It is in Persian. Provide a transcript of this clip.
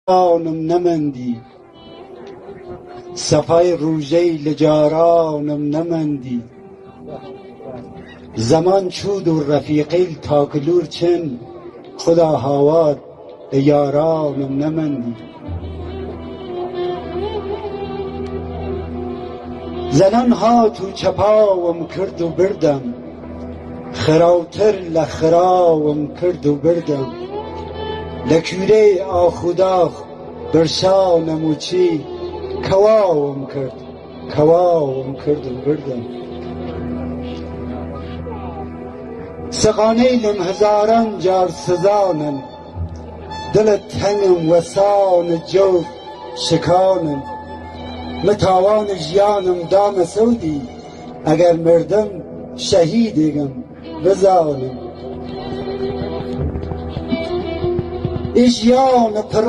آنم نمندی صفای روژه لجارانم نمندی زمان چود و رفیقیل تاکلور چن خدا هاواد یارانم نمندی زنان ها تو چپاوم کرد و بردم خراوتر لخراوم کرد و بردم لکوره آخوداخ برشانم و چی کواوم کرد و بردم سقانیلم هزاران جار سزانم دل تنگم وسان جو شکانم متاوان جیانم دام سودی اگر مردم شهیدیم بزانم ایش یان پر